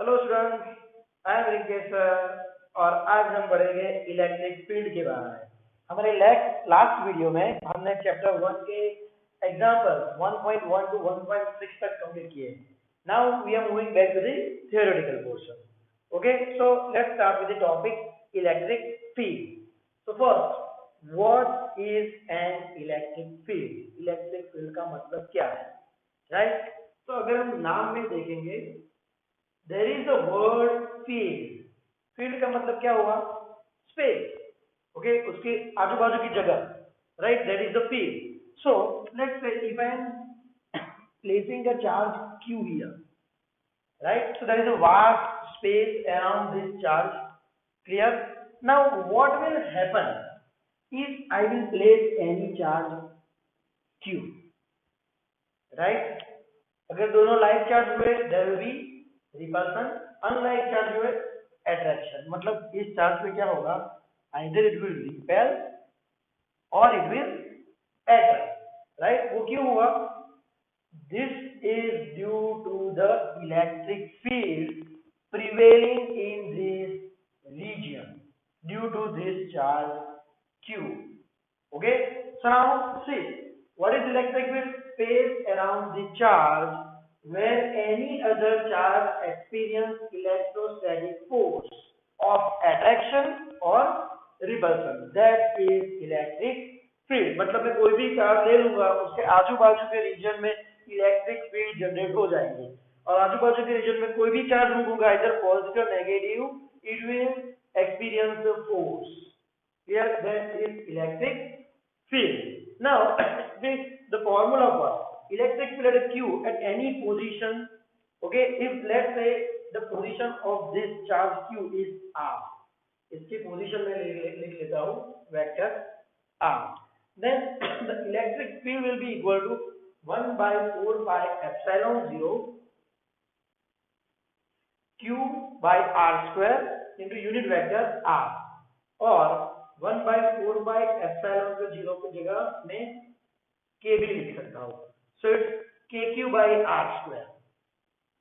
Hello students, I am Rinkesh sir और आज हम पढ़ेंगे इलेक्ट्रिक फील्ड के बारे में। हमारे लास्ट वीडियो में हमने चैप्टर 1 के एग्जांपल 1.1 टू 1.6 तक कंप्लीट किए। Now we are moving back to the theoretical portion. Okay, so let's start with the topic electric field. So first, what is an electric field? Electric field का मतलब क्या है, right? तो अगर हम नाम में देखेंगे, there is a word field. field का मतलब क्या हुआ? space. okay, उसके आजू बाजू की जगह, right? That is the field. So let's say if I am placing a charge q here, right? So there is a vast space around this charge. Clear? Now what will happen if I will place any charge q, right? अगर दोनों like charge हुए there will be repulsion, unlike charge हुए attraction. मतलब इस charge पे क्या होगा? Either it will repel और इट विल अट्रैक्ट, राइट? वो क्यों हुआ? This is due to the electric field prevailing in this region due to this charge q. Okay, so now see, what is electric field? Space around the charge where any other charge experience electrostatic force of attraction or repulsion. That is electric field. मतलब मैं कोई भी charge ले लूंगा, उसके आजू बाजू के रीजन में इलेक्ट्रिक फील्ड जनरेट हो जाएंगे, और आजू बाजू के रीजन में कोई भी चार्ज लूंगा, इधर positive negative, it will experience the force. Here that is electric field. Now the formula for electric field at q at any position. Okay, if let's say the position of this charge q is r, इसकी position में लिख लेता हूँ vector r, then the electric field will be equal to 1 by 4 pi epsilon 0 q by r square into unit vector r, और 1 by 4 by epsilon को 0 की जगह में k भी लिख सकता हूँ. So it's kq by r square.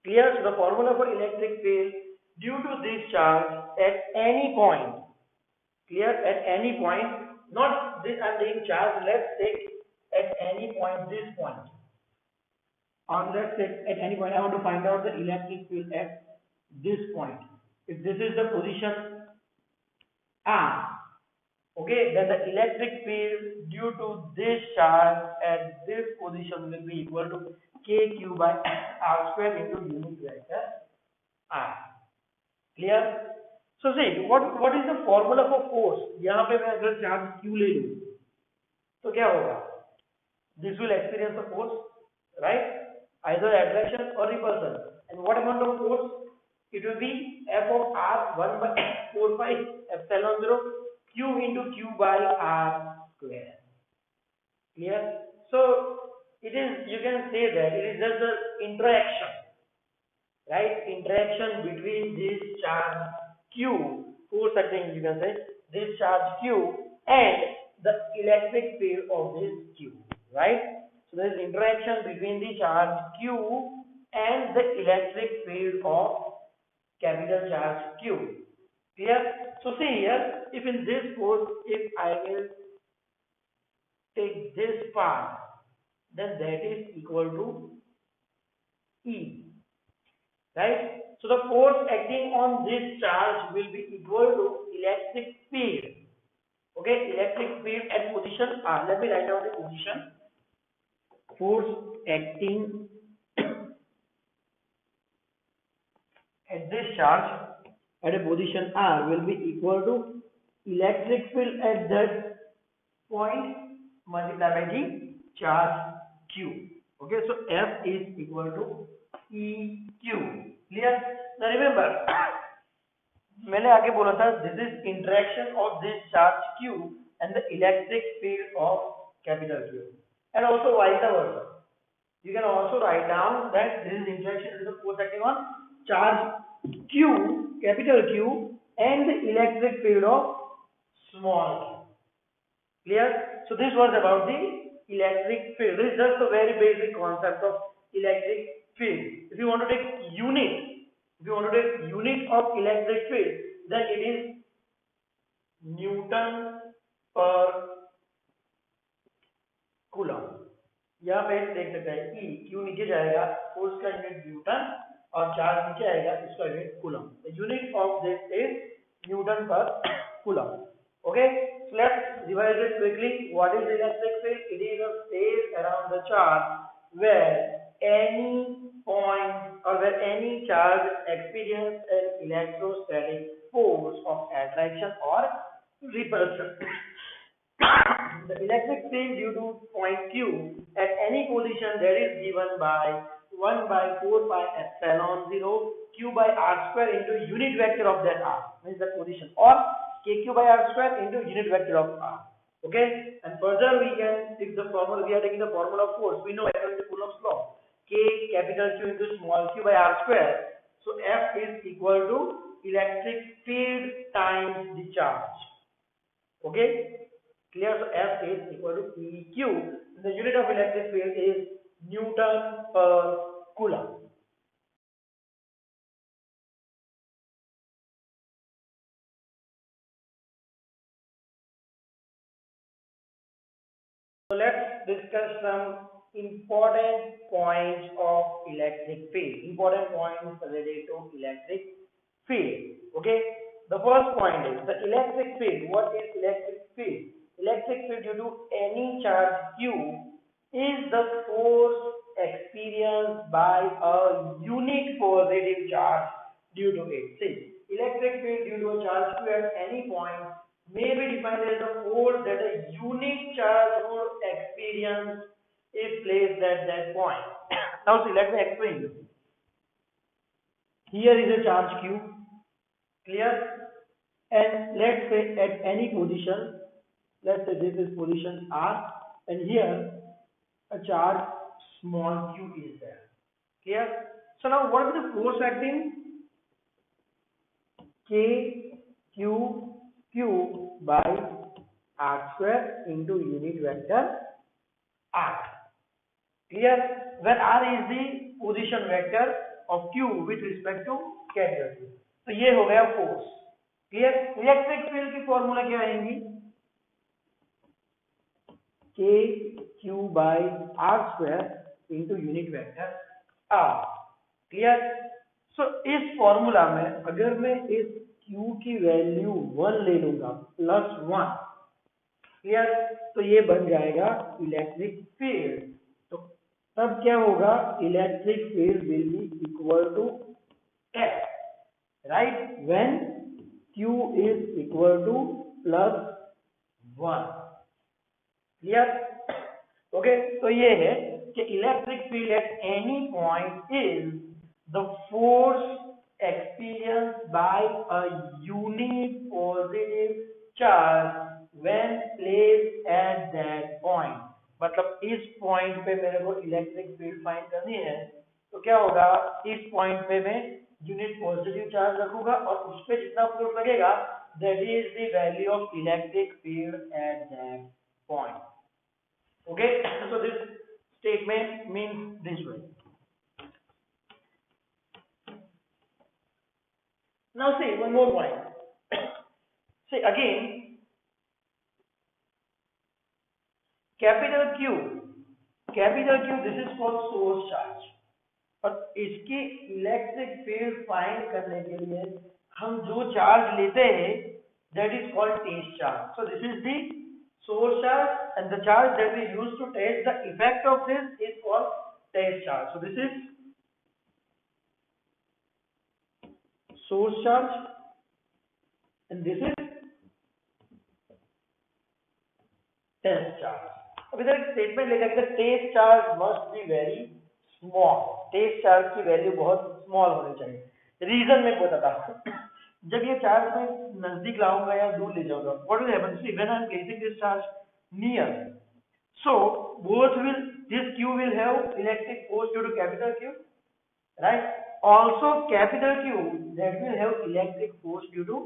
Clear? So the formula for electric field due to this charge at any point. Clear? At any point, not this I'm taking charge. Let's take at any point this point. Or let's say at any point I want to find out the electric field at this point. If this is the position r, okay, then the electric field due to this charge at this position will be equal to kq by r square into unit vector r. Clear? So see, what is the formula for force? यहाँ पे मैं अगर charge q ले लूँ तो क्या होगा? This will experience the force, right? Either attraction or repulsion. And what amount of force? It will be f of r 1 by 4 pi epsilon 0 q into q by r square. Clear? So it is, you can say that it is just the interaction, right? Interaction between this charge q, force acting, you can say this charge q and the electric field of this q, right? So there is interaction between the charge q and the electric field of capital charge q. Clear? So see here, if in this force, if I will take this part, then that is equal to E, right? So the force acting on this charge will be equal to electric field. Okay, electric field at position R. Let me write down the position. Force acting at this charge at a position R will be equal to electric field at that point multiplied by the charge q. Okay, so F is equal to EQ. Clear? Now remember, मैंने आगे बोला था this is interaction of this charge q and the electric field of capital Q, and also vice versa. You can also write down that this is interaction with the force acting on charge q, capital Q, and the electric field of small q. Clear? So this was about the electric field. This is just a very basic concept of electric field. If you want to take unit, If you want to take unit of electric field, then it is Newton per coulomb. यहाँ पे देख सकते हैं E Q नीचे जाएगा, force का unit Newton और charge नीचे आएगा, इसका unit coulomb. The unit of this is Newton पर coulomb. Okay, so let's revise it quickly. What is electric field? It is a space around the charge where any point or where any charge experience an electrostatic force of attraction or repulsion. The electric field due to point Q at any position that is given by 1 by 4 pi epsilon 0 Q by R square into unit vector of that R, means the position, or KQ by R square into unit vector of R. Okay, and further we can take the formula. We are taking the formula of force. We know according to Coulomb's law, K capital Q into small q by R square. So F is equal to electric field times the charge. Okay, clear? So F is equal to EQ. The unit of electric field is Newton per Coulomb. So let's discuss some important points of electric field. Important points related to electric field. Okay. The first point is the electric field. What is electric field? Electric field due to any charge Q is the force experienced by a unique positive charge due to it. See, electric field due to a charge Q at any point may be defined as a force that a unique charge would experience if placed at that point. Now see, let me explain you. Here is a charge Q, clear? And let's say at any position, let's say this is position R, and here a charge small q is there, clear? So now what is the force acting? K Q Q by R square into unit vector R, clear? Where R is the position vector of Q with respect to capital Q. तो ये हो गया force, clear? Electric field की formula क्या आएंगी? K Q by R square into unit vector R, clear? So इस formula में अगर मैं इस Q की वैल्यू 1 ले लूंगा +1, क्लियर? तो ये बन जाएगा इलेक्ट्रिक फील्ड. तो तब क्या होगा? Electric field will be equal to F, right? When Q is equal to +1, clear? Okay, तो ये है कि electric field at any point is the force experienced by a unique positive charge when placed at that point. मतलब इस point पे मेरे को electric field find करनी है, तो क्या होगा? इस पॉइंट पे मैं यूनिट पॉजिटिव चार्ज रखूंगा और उस पे जितना फोर्स लगेगा that is the value of electric field at that point. Okay, so this statement means this way. Now see one more point. See again, capital Q, this is called source charge. और इसकी electric field find करने के लिए हम जो charge लेते हैं that is called test charge. So this is the source charge, and the charge that we use to test the effect of this is called test charge. So this is source charge and this is test charge. अब इधर एक statement लिखा है कि test charge must be very small. Test charge की value बहुत small होनी चाहिए. रीजन मैं बताता हूँ. जब ये चार्ज मैं नजदीक लाऊंगा या दूर ले जाऊंगा, what will happen? See when I am placing this charge near, so both will, this Q will have electric force due to capital Q, right? Also capital Q that will have electric force due to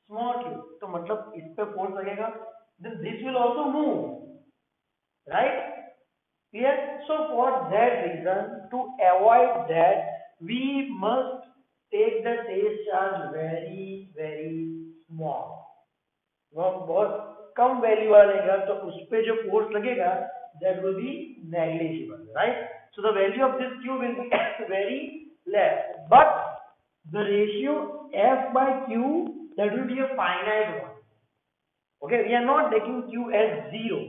small q. तो मतलब इस पे force लगेगा, then this will also move, right? Clear? So for that reason, to avoid that, we must take the test charge very small. वो बहुत कम value वाला लेगा तो उस पे जो फोर्स लगेगा that will be negligible, right? So the value of this q will be very less, but the ratio f by q, that will be a finite one. Okay, we are not taking q as 0.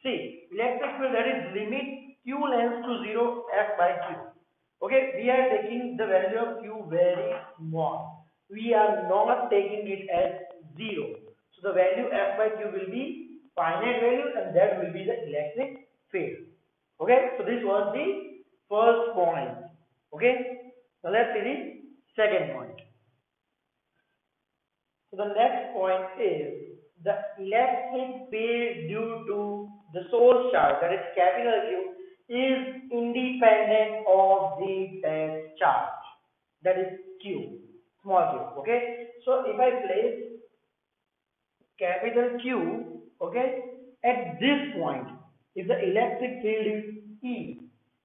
See, electric field, that is limit q length to 0 f by q. Okay, we are taking the value of q very small. We are not taking it as 0. So the value f by q will be finite value, and that will be the electric field. Okay, so this was the first point. Okay, now let's see the second point. So the next point is the electric field due to the source charge, that is capital Q, is independent of the test charge, that is Q, small q. Okay, so if I place capital Q, okay, at this point, if the electric field is E,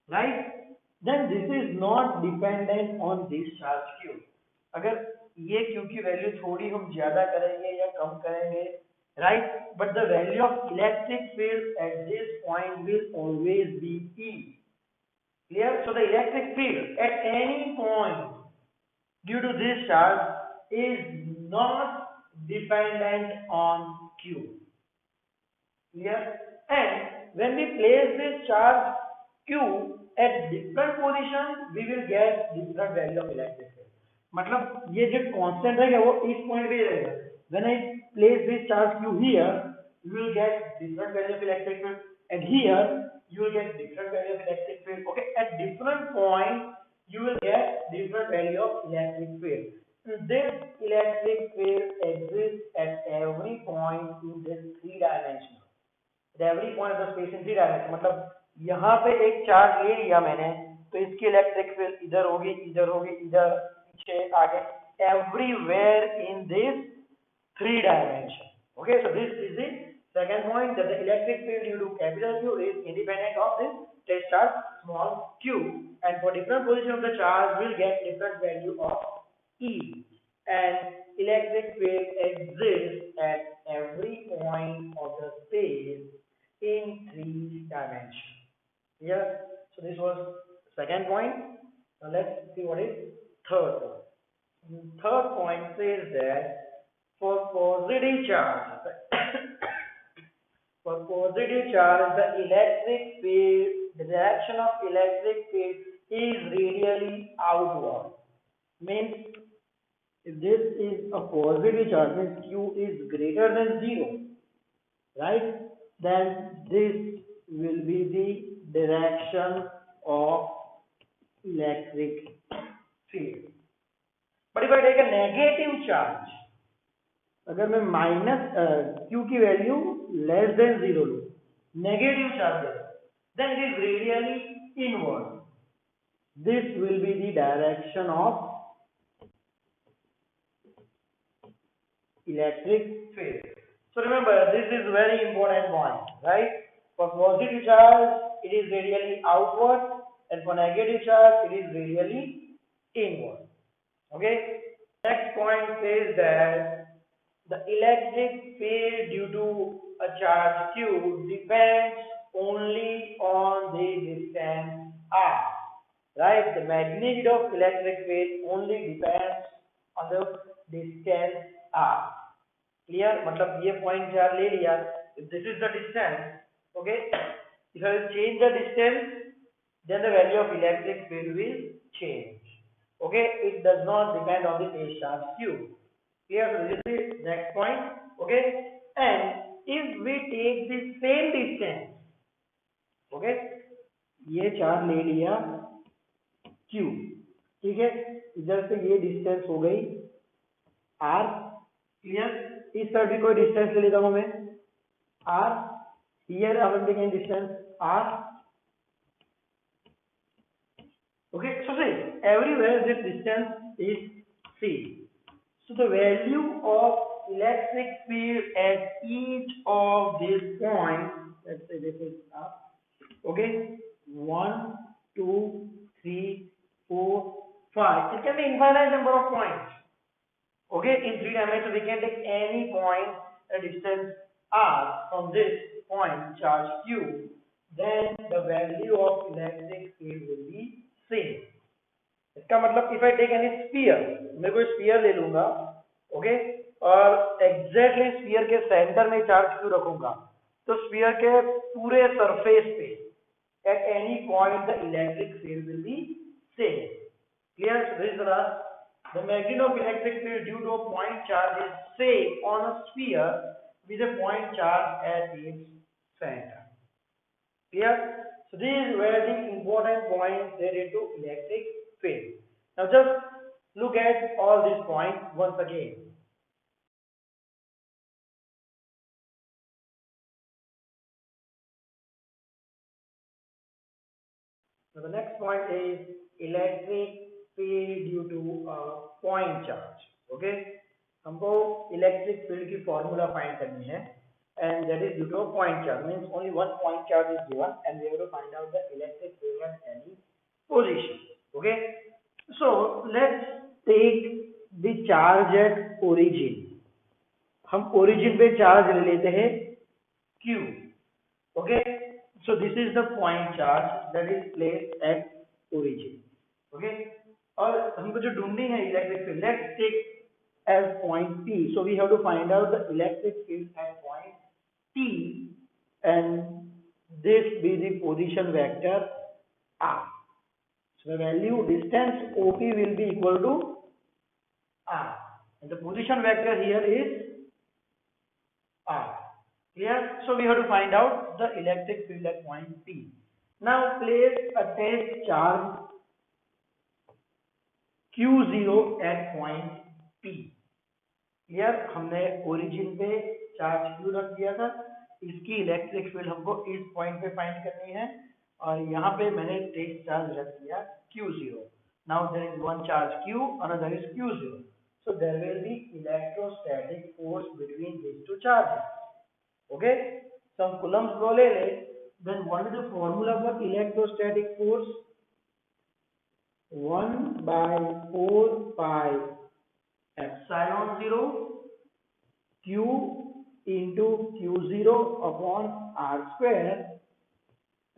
right, then this is not dependent on this charge Q. अगर ये Q की value थोड़ी हम ज्यादा करेंगे या कम करेंगे, right, but the value of electric field at this point will always be E. Clear? So the electric field at any point due to this charge is not dependent on Q. Clear? And when we place this charge Q at different position, we will get different value of electric field. मतलब ये जो constant रहेगा वो इस point पे रहेगा. When I place this charge Q here, you will get different value of electric field, and here you will get different value of electric field. Okay, at different point you will get different value of electric field. This electric field exists at every point in this three dimensional. At every point of the space in three dimension. मतलब यहाँ पे एक charge ले लिया मैंने, तो इसकी electric field इधर होगी, इधर होगी, इधर पीछे आगे, everywhere in this three dimension. Okay, so this is the second point, that the electric field due to capital Q is independent of this test charge small q, and for different position of the charge will get different value of E, and electric field exists at every point of the space in three dimensions. Yeah, so this was second point. Now let's see what is third point. Third point says that for positive charge, for positive charge, the electric field, the direction of electric field is radially outward. Means if this is a positive charge, means Q is greater than 0, right? Then this will be the direction of electric field. But if I take a negative charge, अगर मैं minus Q की value less than 0 लूं, negative charge है, then it is radially inward. This will be the direction of electric field. So remember, this is very important point, right? For positive charge, it is radially outward, and for negative charge, it is radially inward. Okay. Next point says that the electric field due to a charge Q depends only on the distance r. Right? The magnitude of electric field only depends on the distance r. Clear? मतलब ये point चार ले लिया. If this is the distance, okay. If I will change the distance, then the value of electric field will change. Okay, it does not depend on the phase charge Q. Clear? So this is the next point. Okay, and if we take the same distance, okay, ये चार ले लिया Q, ठीक है, इधर से ये distance हो गई R. क्लियर? इस साइड भी कोई डिस्टेंस ले लेता हूं मैं R. Here I am taking distance R. Okay, so see, everywhere this distance is C. So the value of electric field at each of these points, let's say this is up, okay, 1, 2, 3, 4, 5. It can be infinite number of points. Okay, in 3 dimensions we can take any point at a distance r from this point charge q, then the value of electric field will be same. इसका मतलब if I take any sphere, मैं कोई sphere ले लूंगा, okay, और exactly sphere के centre में charge Q रखूंगा, तो स्फीयर के पूरे सरफेस पे at any point the electric field will be same. Clear? So this is the last. The magnitude of electric field due to a point charge is same on a sphere with a point charge at its center. Clear? So these were the important points related to electric field. Now just look at all these points once again. Now the next point is electric field due to a point charge. Okay, हमको electric field की formula find करनी है, and that is due to a point charge. Means only one point charge is given, and we have to find out the electric field at any position. Okay, so let's take the charge at origin. हम origin पे charge ले लेते हैं Q. Okay, so this is the point charge that is placed at origin. Okay, और हमको जो ढूंढनी है electric field, let's take as point P. So we have to find out the electric field at point T, and this be the position vector R. So the value distance OP will be equal to R, and the position vector here is R. Clear? So we have to find out the electric field at point P. Now place a test charge Q0 at point P. Clear? हमने origin पे charge Q रख दिया था, इसकी electric field हमको इस point पे find करनी है, और यहाँ पे मैंने टेस्ट चार्ज रख दिया Q0. Now there is one charge Q, another is Q0. So there will be electrostatic force between these two charges. Okay, so हम Coulomb's law ले ले, then what is the formula for electrostatic force? 1 by 4 pi epsilon 0 Q into Q0 upon R square,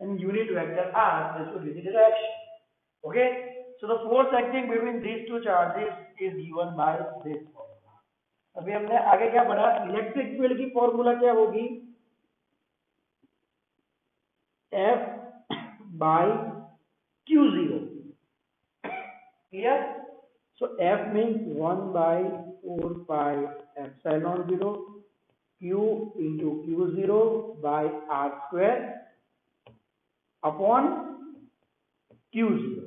and unit vector R is to be the direction. Okay, so the force acting between these two charges is given by this formula. अभी हमने आगे क्या पढ़ा, electric field की formula क्या होगी, F by Q0. Clear? So F means 1 by 4 pi epsilon 0 Q into Q0 by R square upon Q0.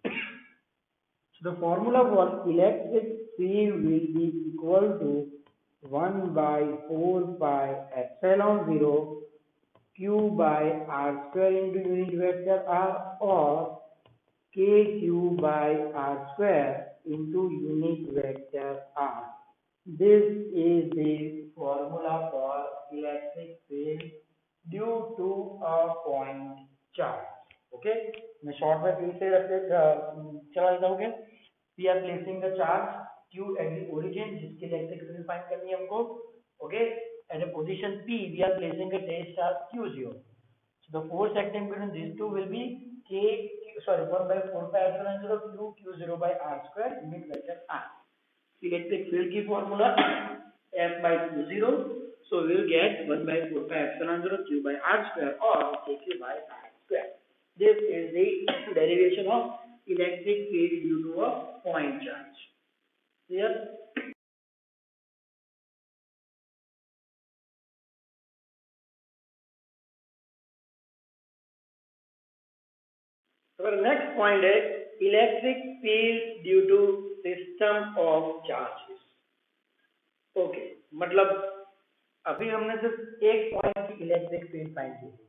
So the formula for electric field will be equal to 1 by 4 pi epsilon 0 Q by R square into unit vector R, or KQ by R square into unit vector R. This is the formula for electric field due to a point charge. Okay, मैं short में फिर से चला देता हूँ. We are placing the charge Q at the origin, जिसकी electric field find करनी है हमको. Okay, at a position P we are placing a test charge Q0. So the force acting between these two will be 1 by 4 pi epsilon 0 Q0 by R square unit vector R. Electric field की formula F by Q0, so we will get 1 by 4 pi epsilon 0 Q by R square, or KQ by R square. This is the derivation of electric field due to a point charge. Clear? So the next point is electric field due to system of charges. Okay, मतलब अभी हमने सिर्फ एक point की electric field find की थी,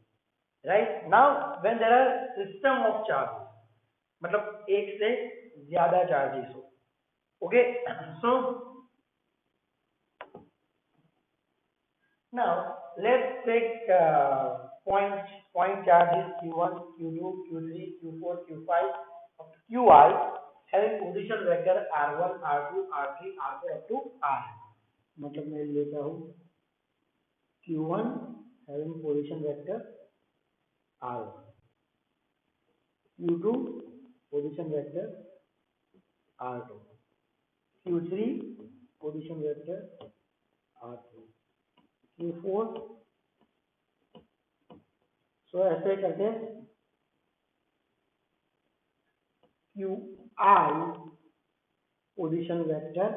right? Now when there are system of charges, मतलब एक से ज्यादा चार्जेस हो. Okay, so now let's take point charges Q1, Q2, Q3, Q4, Q5 qi having position vector r1 r2 r3 r4 up to r, मतलब मैं लेता हूँ q1 having position vector r1, q2 position vector r2, q3 position vector r3, q4, सो ऐसे करके qi position vector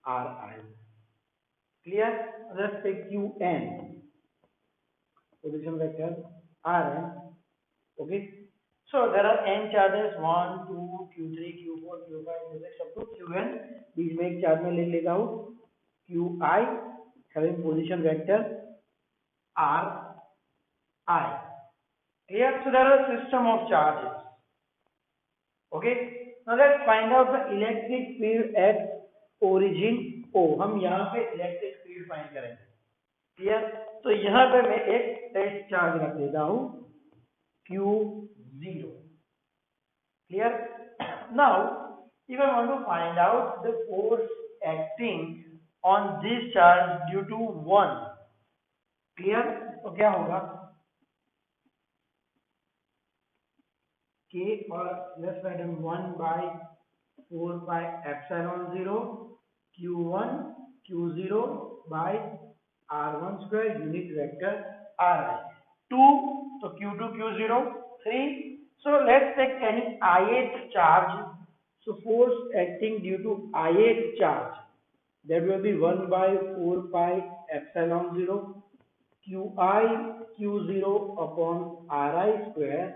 ri, clear? Let's take qn position vector rn. Okay, so there are n charges 1 2 q3 q4 q5 q6 up to qn. बीच में एक charge में ले लेता हूँ qi having position vector ri. Clear? So there are a system of charges. Okay, now let's find out the electric field at origin O. हम यहाँ पे electric field find करेंगे. क्लियर? तो यहाँ पे मैं एक टेस्ट चार्ज रख देता हूँ Q0. Clear? Now if I want to find out the force acting on this charge due to 1, clear? तो क्या होगा? K और let's write 1 by 4 pi epsilon 0 q1 q0 by r1 square unit vector ri. 2 so q2 q0. 3, so let's take any ith charge. So force acting due to ith charge, that will be 1 by 4 pi epsilon 0 qi q0 upon ri square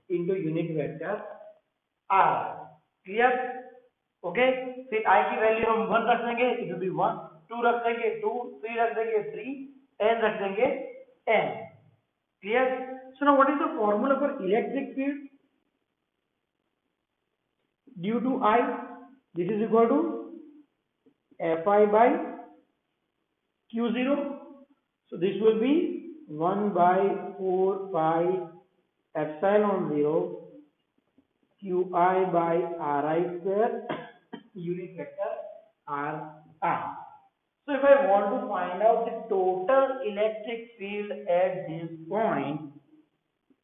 into unit vector r. Clear? Okay, फिर I की value हम 1 रख देंगे, it will be 1, 2 रख देंगे 2, 3 रख देंगे 3, n रख देंगे n. Clear? So now what is the formula for electric field due to I? This is equal to Fi by Q0. So this will be 1 by 4 pi epsilon 0 qi by ri square unit vector ri. So if I want to find out the total electric field at this point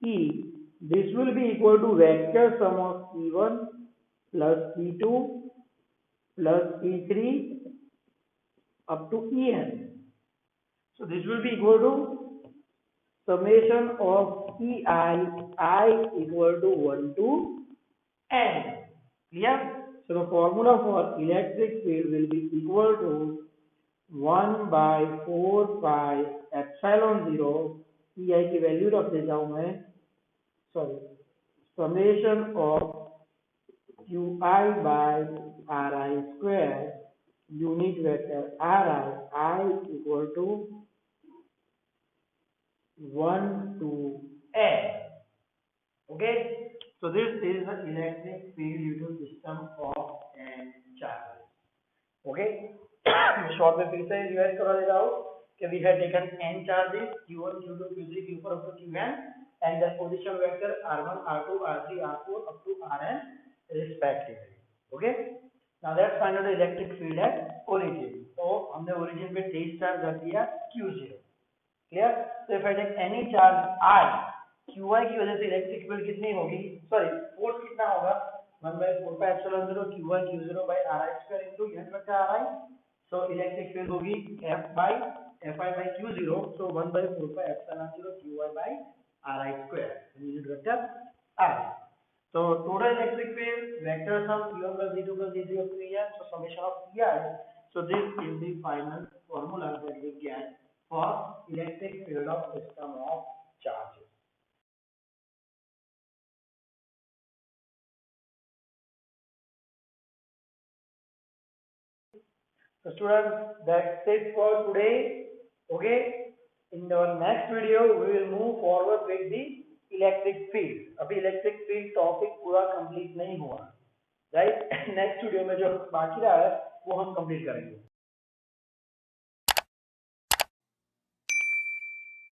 E, this will be equal to vector sum of E1 plus E2 plus E3 up to En. So this will be equal to summation of Ei, I equal to 1 to n. Clear? So the formula for electric field will be equal to 1 by 4 pi epsilon 0 Ei की value रख देता हूं मैं, sorry, summation of Qi by Ri square unit vector Ri, I equal to 1 to n. Okay, so this is the electric field due to system of n charges. Okay, short में फिर से revise करा देता हूँ कि we had taken n charges q1 q2 q3 q4 up to qn and the position vector r1 r2 r3 r4 up to rn respectively. Okay, now let's find out the electric field at origin. तो हमने origin पे test charge रख दिया q0. Clear? So if I take any charge I, qi की वजह से electric field कितनी होगी, सॉरी फोर्स कितना होगा, 1 by 4 pi epsilon 0 qi q0 by ri square into unit vector ri. So electric field होगी f by fi by q0, so 1 by 4 pi epsilon 0 qi by ri square unit vector ri. So total electric field vector sum e1 plus e2 plus e3 up to en, so summation of ei. So this is the final formula that we get for electric field of system of charges. So students, that's it for today. Okay, in our next video we will move forward with the electric field. अभी electric field topic पूरा complete नहीं हुआ, right? Next video में जो बाकी रहा है वो हम complete करेंगे.